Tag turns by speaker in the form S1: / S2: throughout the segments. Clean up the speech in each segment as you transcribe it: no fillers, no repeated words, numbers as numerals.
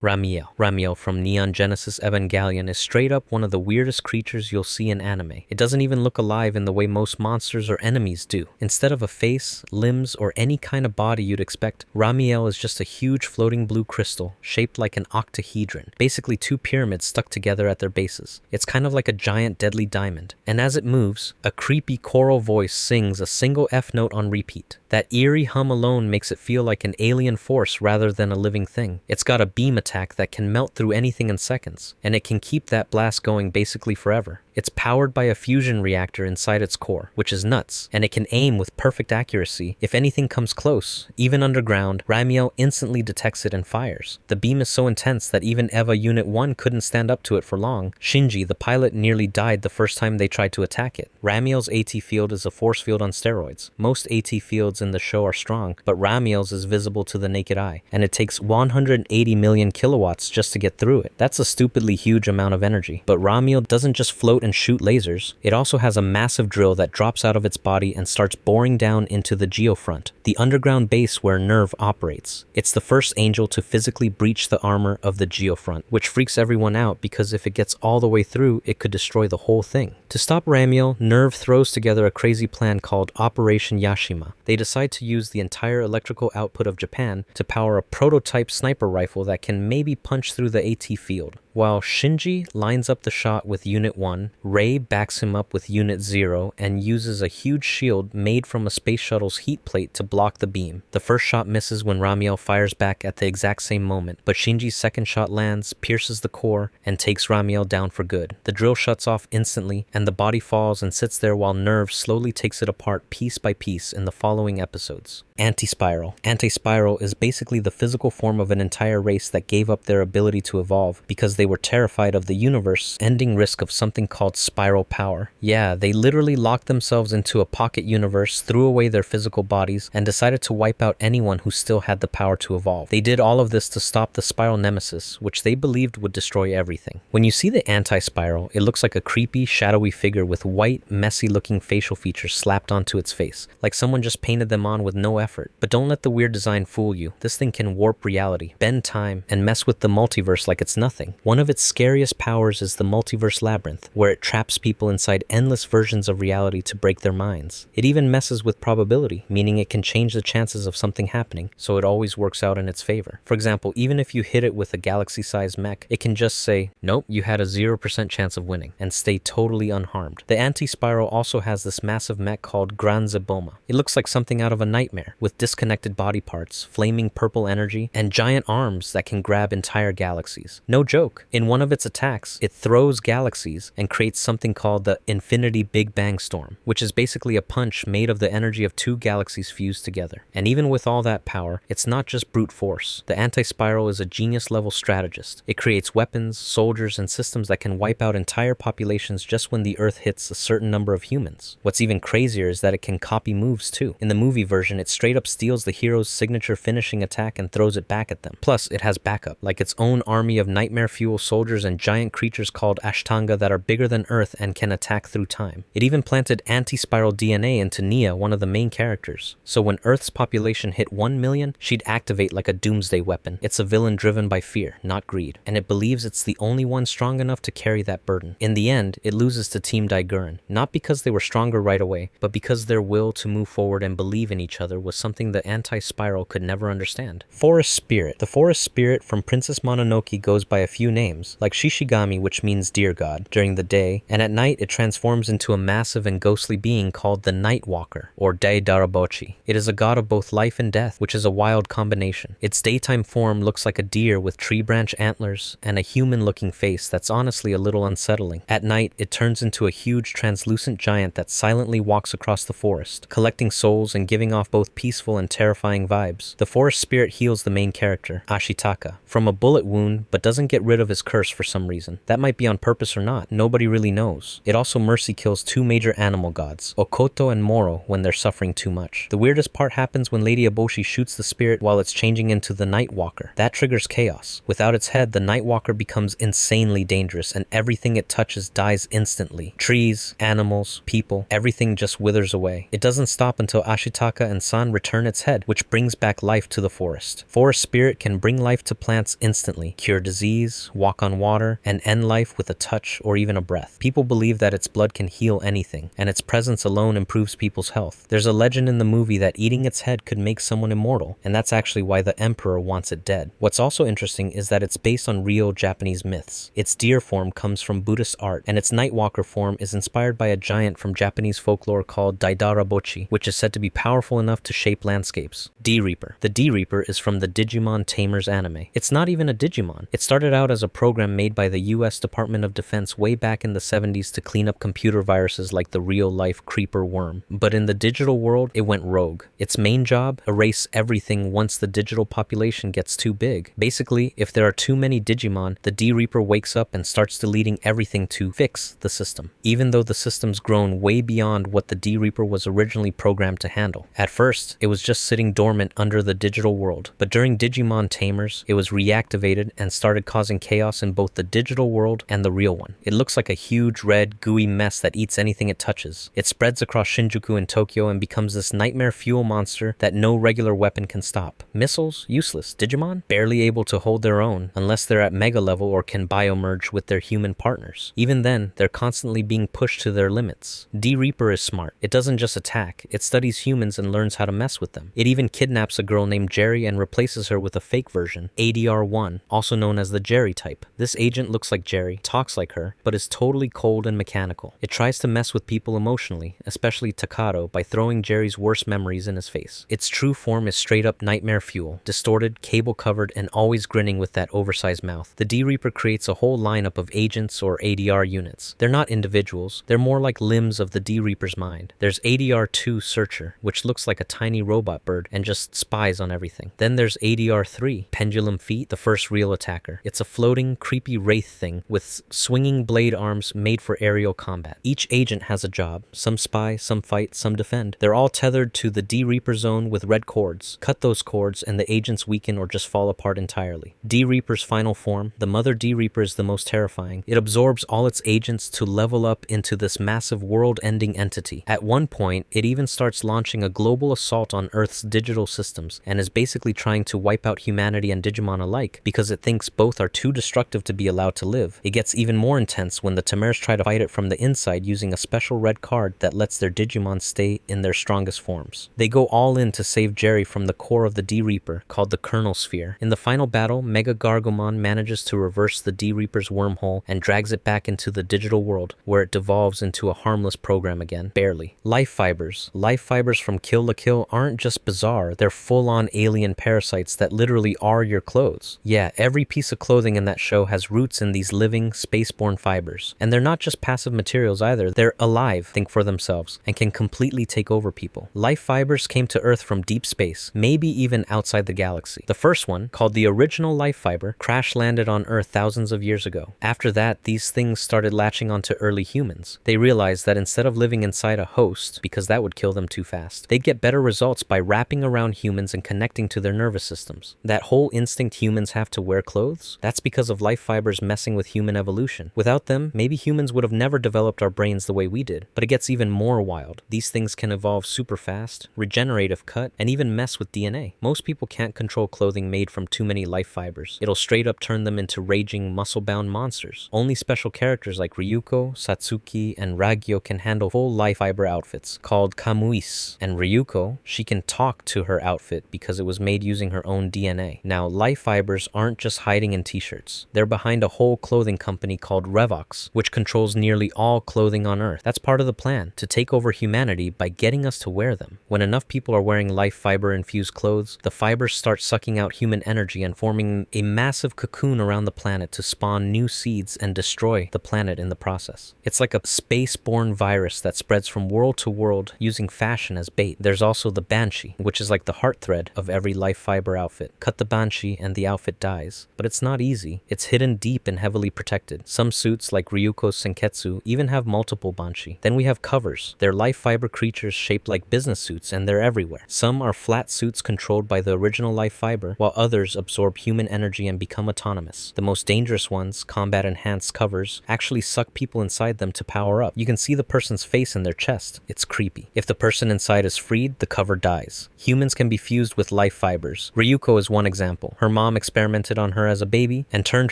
S1: Ramiel from Neon Genesis Evangelion is straight up one of the weirdest creatures you'll see in anime. It doesn't even look alive in the way most monsters or enemies do. Instead of a face, limbs, or any kind of body you'd expect, Ramiel is just a huge floating blue crystal shaped like an octahedron, basically two pyramids stuck together at their bases. It's kind of like a giant deadly diamond. And as it moves, a creepy choral voice sings a single F note on repeat. That eerie hum alone makes it feel like an alien force rather than a living thing. It's got a beam attack that can melt through anything in seconds, and it can keep that blast going basically forever. It's powered by a fusion reactor inside its core, which is nuts, and it can aim with perfect accuracy. If anything comes close, even underground, Ramiel instantly detects it and fires. The beam is so intense that even EVA Unit 1 couldn't stand up to it for long. Shinji, the pilot, nearly died the first time they tried to attack it. Ramiel's AT field is a force field on steroids. Most AT fields in the show are strong, but Ramiel's is visible to the naked eye, and it takes 180 million kilowatts just to get through it. That's a stupidly huge amount of energy. But Ramiel doesn't just float and shoot lasers. It also has a massive drill that drops out of its body and starts boring down into the geofront, the underground base where Nerve operates. It's the first angel to physically breach the armor of the geofront, which freaks everyone out because if it gets all the way through, it could destroy the whole thing. To stop Ramiel, Nerve throws together a crazy plan called Operation Yashima. They decide to use the entire electrical output of Japan to power a prototype sniper rifle that can maybe punch through the AT field. While Shinji lines up the shot with Unit 1, Rei backs him up with Unit 0 and uses a huge shield made from a space shuttle's heat plate to block the beam. The first shot misses when Ramiel fires back at the exact same moment, but Shinji's second shot lands, pierces the core, and takes Ramiel down for good. The drill shuts off instantly, and the body falls and sits there while Nerve slowly takes it apart piece by piece in the following episodes. Antispiral. Antispiral is basically the physical form of an entire race that gave up their ability to evolve because they were terrified of the universe ending risk of something called spiral power. Yeah, they literally locked themselves into a pocket universe, threw away their physical bodies, and decided to wipe out anyone who still had the power to evolve. They did all of this to stop the spiral nemesis, which they believed would destroy everything. When you see the anti-spiral, it looks like a creepy, shadowy figure with white, messy-looking facial features slapped onto its face, like someone just painted them on with no effort. But don't let the weird design fool you. This thing can warp reality, bend time, and mess with the multiverse like it's nothing. One of its scariest powers is the multiverse labyrinth, where it traps people inside endless versions of reality to break their minds. It even messes with probability, meaning it can change the chances of something happening, so it always works out in its favor. For example, even if you hit it with a galaxy-sized mech, it can just say, nope, you had a 0% chance of winning, and stay totally unharmed. The Antispiral also has this massive mech called Gran Zeboma. It looks like something out of a nightmare, with disconnected body parts, flaming purple energy, and giant arms that can grab entire galaxies. No joke. In one of its attacks, it throws galaxies and creates something called the Infinity Big Bang Storm, which is basically a punch made of the energy of two galaxies fused together. And even with all that power, it's not just brute force. The Antispiral is a genius-level strategist. It creates weapons, soldiers, and systems that can wipe out entire populations just when the Earth hits a certain number of humans. What's even crazier is that it can copy moves too. In the movie version, it straight up steals the hero's signature finishing attack and throws it back at them. Plus, it has backup, like its own army of nightmare fuel soldiers and giant creatures called Ashtanga that are bigger than Earth and can attack through time. It even planted anti-spiral DNA into Nia, one of the main characters. So when Earth's population hit 1 million, she'd activate like a doomsday weapon. It's a villain driven by fear, not greed, and it believes it's the only one strong enough to carry that burden. In the end, it loses to Team Daiguren, not because they were stronger right away, but because their will to move forward and believe in each other was something the Anti-Spiral could never understand. Forest Spirit. The Forest Spirit from Princess Mononoke goes by a few names, like Shishigami, which means deer god, during the day, and at night it transforms into a massive and ghostly being called the Night Walker, or Dai Darabochi. It is a god of both life and death, which is a wild combination. Its daytime form looks like a deer with tree branch antlers and a human-looking face that's honestly a little unsettling. At night, it turns into a huge translucent giant that silently walks across the forest, collecting souls and giving off both peaceful and terrifying vibes. The Forest Spirit heals the main character, Ashitaka, from a bullet wound, but doesn't get rid of his curse for some reason. That might be on purpose or not, nobody really knows. It also mercy kills two major animal gods, Okoto and Moro, when they're suffering too much. The weirdest part happens when Lady Eboshi shoots the spirit while it's changing into the Night Walker. That triggers chaos. Without its head, the Night Walker becomes insanely dangerous and everything it touches dies instantly. Trees, animals, people, everything just withers away. It doesn't stop until Ashitaka and San return its head, which brings back life to the forest. Forest Spirit can bring life to plants plants instantly, cure disease, walk on water, and end life with a touch or even a breath. People believe that its blood can heal anything, and its presence alone improves people's health. There's a legend in the movie that eating its head could make someone immortal, and that's actually why the emperor wants it dead. What's also interesting is that it's based on real Japanese myths. Its deer form comes from Buddhist art, and its Nightwalker form is inspired by a giant from Japanese folklore called Daidarabochi, which is said to be powerful enough to shape landscapes. Dreaper. The Dreaper is from the Digimon Tamers anime. It's not even a Digimon. It started out as a program made by the US Department of Defense way back in the 70s to clean up computer viruses like the real-life creeper worm. But in the digital world, it went rogue. Its main job? Erase everything once the digital population gets too big. Basically, if there are too many Digimon, the Dreaper wakes up and starts deleting everything to fix the system, even though the system's grown way beyond what the Dreaper was originally programmed to handle. At first, it was just sitting dormant under the digital world, but during Digimon Tamers, it was reactivated and started causing chaos in both the digital world and the real one. It looks like a huge red, gooey mess that eats anything it touches. It spreads across Shinjuku and Tokyo and becomes this nightmare fuel monster that no regular weapon can stop. Missiles? Useless. Digimon? Barely able to hold their own, unless they're at mega level or can biomerge with their human partners. Even then, they're constantly being pushed to their limits. Dreaper is smart. It doesn't just attack, it studies humans and learns how to mess with them. It even kidnaps a girl named Jerry and replaces her with a fake version, ADR-1, also known as the Jerry type. This agent looks like Jerry, talks like her, but is totally cold and mechanical. It tries to mess with people emotionally, especially Takato, by throwing Jerry's worst memories in his face. Its true form is straight up nightmare fuel, distorted, cable covered, and always grinning with that oversized mouth. The Dreaper creates a whole lineup of agents or ADR units. They're not individuals, they're more like limbs of the Dreaper's mind. There's ADR-2 Searcher, which looks like a tiny robot bird and just spies on everything. Then there's ADR-3, Pendulum Feet, the first real attacker. It's a floating, creepy wraith thing with swinging blade arms made for aerial combat. Each agent has a job. Some spy, some fight, some defend. They're all tethered to the Dreaper zone with red cords. Cut those cords and the agents weaken or just fall apart entirely. Dreaper's final form, the Mother Dreaper, is the most terrifying. It absorbs all its agents to level up into this massive world-ending entity. At one point, it even starts launching a global assault on Earth's digital systems and is basically trying to wipe out humanity and Digimon alike because it thinks both are too destructive to be allowed to live. It gets even more intense when the Tamers try to fight it from the inside using a special red card that lets their Digimon stay in their strongest forms. They go all in to save Jerry from the core of the Dreaper, called the Kernel Sphere. In the final battle, Mega Gargomon manages to reverse the Dreaper's wormhole and drags it back into the digital world, where it devolves into a harmless program again. Barely. Life fibers. Life fibers from Kill la Kill aren't just bizarre, they're full-on alien parasites that literally are your clothes. Yeah, every piece of clothing in that show has roots in these living, spaceborne fibers. And they're not just passive materials either, they're alive, think for themselves, and can completely take over people. Life fibers came to Earth from deep space, maybe even outside the galaxy. The first one, called the original life fiber, crash-landed on Earth thousands of years ago. After that, these things started latching onto early humans. They realized that instead of living inside a host, because that would kill them too fast, they'd get better results by wrapping around humans and connecting to their nervous systems. That whole instinct humans have to wear clothes? That's because of life fibers messing with human evolution. Without them, maybe humans would have never developed our brains the way we did. But it gets even more wild. These things can evolve super fast, regenerate if cut, and even mess with DNA. Most people can't control clothing made from too many life fibers. It'll straight up turn them into raging, muscle-bound monsters. Only special characters like Ryuko, Satsuki, and Ragyo can handle full life fiber outfits, called kamuis. And Ryuko, she can talk to her outfit because it was made using her own DNA. Now, life fibers aren't just hiding in t-shirts. They're behind a whole clothing company called Revox, which controls nearly all clothing on Earth. That's part of the plan, to take over humanity by getting us to wear them. When enough people are wearing life fiber-infused clothes, the fibers start sucking out human energy and forming a massive cocoon around the planet to spawn new seeds and destroy the planet in the process. It's like a space-borne virus that spreads from world to world using fashion as bait. There's also the Banshee, which is like the heart thread of every life fiber outfit. Cut the Banshee and the outfit dies. But it's not easy. It's hidden deep and heavily protected. Some suits, like Ryuko's Senketsu, even have multiple Banshee. Then we have covers. They're life fiber creatures shaped like business suits, and they're everywhere. Some are flat suits controlled by the original life fiber, while others absorb human energy and become autonomous. The most dangerous ones, combat-enhanced covers, actually suck people inside them to power up. You can see the person's face in their chest. It's creepy. If the person inside is freed, the cover dies. Humans can be fused with life fibers. Ryuko is one example. Her mom mom experimented on her as a baby and turned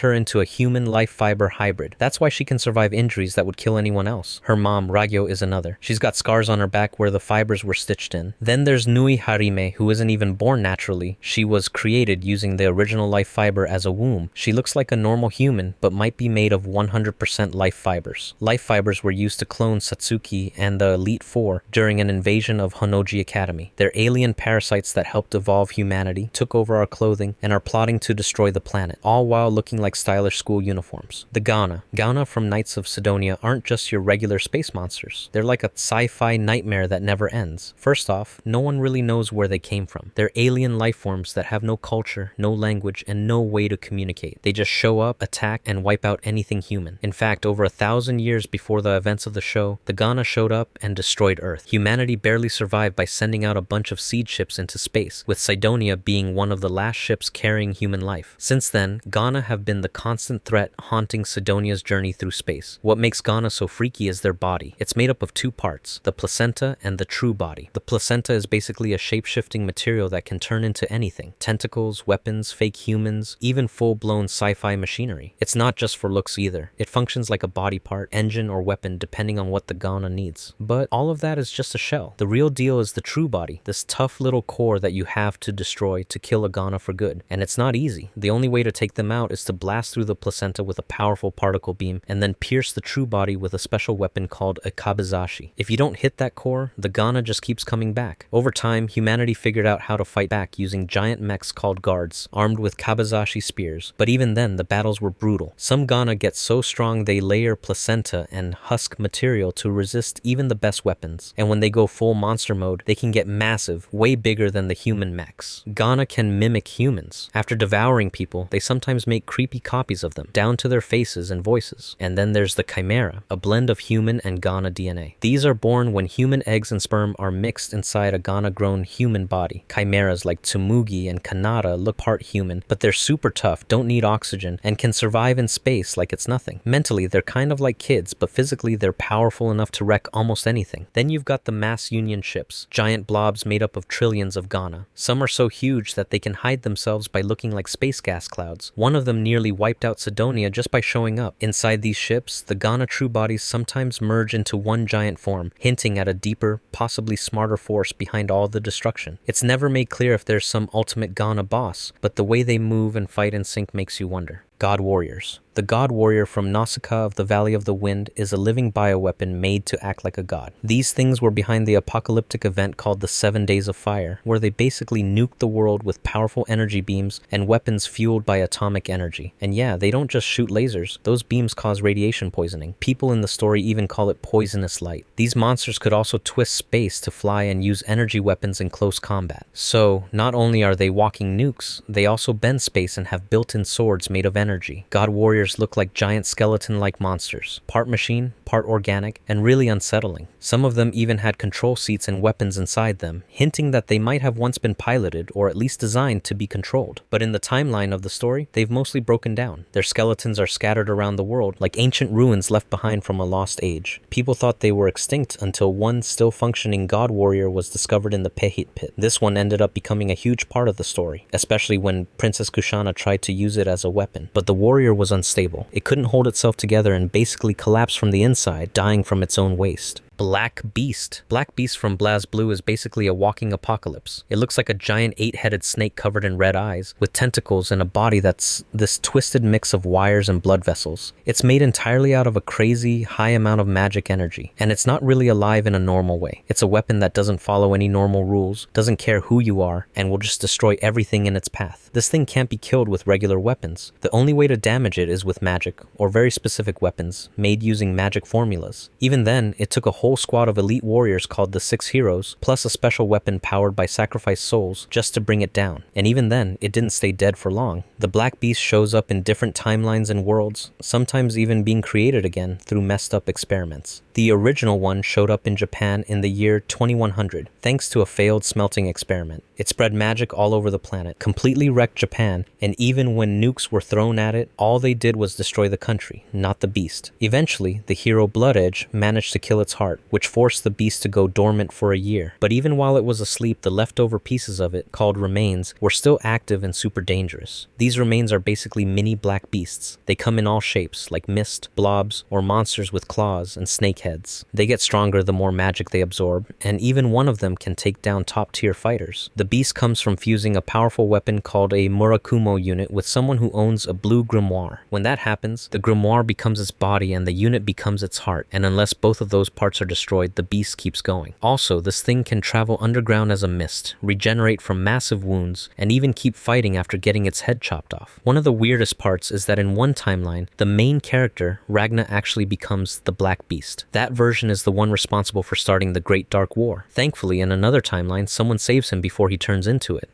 S1: her into a human life fiber hybrid. That's why she can survive injuries that would kill anyone else. Her mom, Ragyo, is another. She's got scars on her back where the fibers were stitched in. Then there's Nui Harime, who isn't even born naturally. She was created using the original life fiber as a womb. She looks like a normal human, but might be made of 100% life fibers. Life fibers were used to clone Satsuki and the Elite Four during an invasion of Honoji Academy. They're alien parasites that helped evolve humanity, took over our clothing, and are plotting to destroy the planet, all while looking like stylish school uniforms. The Gauna. Gauna from Knights of Sidonia aren't just your regular space monsters. They're like a sci-fi nightmare that never ends. First off, no one really knows where they came from. They're alien life forms that have no culture, no language, and no way to communicate. They just show up, attack, and wipe out anything human. In fact, over 1,000 years before the events of the show, the Gauna showed up and destroyed Earth. Humanity barely survived by sending out a bunch of seed ships into space, with Sidonia being one of the last ships carrying human life. Since then, Gauna have been the constant threat haunting Sidonia's journey through space. What makes Gauna so freaky is their body. It's made up of two parts, the placenta and the true body. The placenta is basically a shape-shifting material that can turn into anything. Tentacles, weapons, fake humans, even full-blown sci-fi machinery. It's not just for looks either. It functions like a body part, engine, or weapon depending on what the Gauna needs. But all of that is just a shell. The real deal is the true body, this tough little core that you have to destroy to kill a Gauna for good. And it's not easy. The only way to take them out is to blast through the placenta with a powerful particle beam and then pierce the true body with a special weapon called a kabizashi. If you don't hit that core, the Gauna just keeps coming back. Over time, humanity figured out how to fight back using giant mechs called guards, armed with kabizashi spears. But even then, the battles were brutal. Some Gauna get so strong they layer placenta and husk material to resist even the best weapons. And when they go full monster mode, they can get massive, way bigger than the human mechs. Gauna can mimic humans. After devouring people, they sometimes make creepy copies of them, down to their faces and voices. And then there's the Chimera, a blend of human and Gauna DNA. These are born when human eggs and sperm are mixed inside a Gauna-grown human body. Chimeras like Tsumugi and Kanata look part human, but they're super tough, don't need oxygen, and can survive in space like it's nothing. Mentally, they're kind of like kids, but physically they're powerful enough to wreck almost anything. Then you've got the mass union ships, giant blobs made up of trillions of Gauna. Some are so huge that they can hide themselves by looking like space gas clouds. One of them nearly wiped out Sidonia just by showing up. Inside these ships, the Gauna true bodies sometimes merge into one giant form, hinting at a deeper, possibly smarter force behind all the destruction. It's never made clear if there's some ultimate Gauna boss, but the way they move and fight in sync makes you wonder. God Warriors. The God Warrior from Nausicaa of the Valley of the Wind is a living bioweapon made to act like a god. These things were behind the apocalyptic event called the 7 Days of Fire, where they basically nuked the world with powerful energy beams and weapons fueled by atomic energy. And yeah, they don't just shoot lasers, those beams cause radiation poisoning. People in the story even call it poisonous light. These monsters could also twist space to fly and use energy weapons in close combat. So, not only are they walking nukes, they also bend space and have built-in swords made of energy. God Warriors look like giant skeleton-like monsters, part machine, part organic, and really unsettling. Some of them even had control seats and weapons inside them, hinting that they might have once been piloted or at least designed to be controlled. But in the timeline of the story, they've mostly broken down. Their skeletons are scattered around the world like ancient ruins left behind from a lost age. People thought they were extinct until one still functioning God Warrior was discovered in the Pehit pit. This one ended up becoming a huge part of the story, especially when Princess Kushana tried to use it as a weapon. But the warrior was unstable. It couldn't hold itself together and basically collapsed from the inside, dying from its own waste. Black Beast. Black Beast from BlazBlue is basically a walking apocalypse. It looks like a giant 8-headed snake covered in red eyes, with tentacles and a body that's this twisted mix of wires and blood vessels. It's made entirely out of a crazy, high amount of magic energy, and it's not really alive in a normal way. It's a weapon that doesn't follow any normal rules, doesn't care who you are, and will just destroy everything in its path. This thing can't be killed with regular weapons. The only way to damage it is with magic, or very specific weapons, made using magic formulas. Even then, it took a whole squad of elite warriors called the 6 Heroes, plus a special weapon powered by sacrificed souls, just to bring it down. And even then, it didn't stay dead for long. The Black Beast shows up in different timelines and worlds, sometimes even being created again through messed up experiments. The original one showed up in Japan in the year 2100, thanks to a failed smelting experiment. It spread magic all over the planet, completely wrecked Japan, and even when nukes were thrown at it, all they did was destroy the country, not the beast. Eventually, the hero Blood Edge managed to kill its heart, which forced the beast to go dormant for a year. But even while it was asleep, the leftover pieces of it, called remains, were still active and super dangerous. These remains are basically mini black beasts. They come in all shapes, like mist, blobs, or monsters with claws and snake heads. They get stronger the more magic they absorb, and even one of them can take down top-tier fighters. The beast comes from fusing a powerful weapon called a Murakumo unit with someone who owns a blue grimoire. When that happens, the grimoire becomes its body and the unit becomes its heart, and unless both of those parts are destroyed, the beast keeps going. Also, this thing can travel underground as a mist, regenerate from massive wounds, and even keep fighting after getting its head chopped off. One of the weirdest parts is that in one timeline, the main character, Ragna, actually becomes the Black Beast. That version is the one responsible for starting the Great Dark War. Thankfully, in another timeline, someone saves him before he turns into it.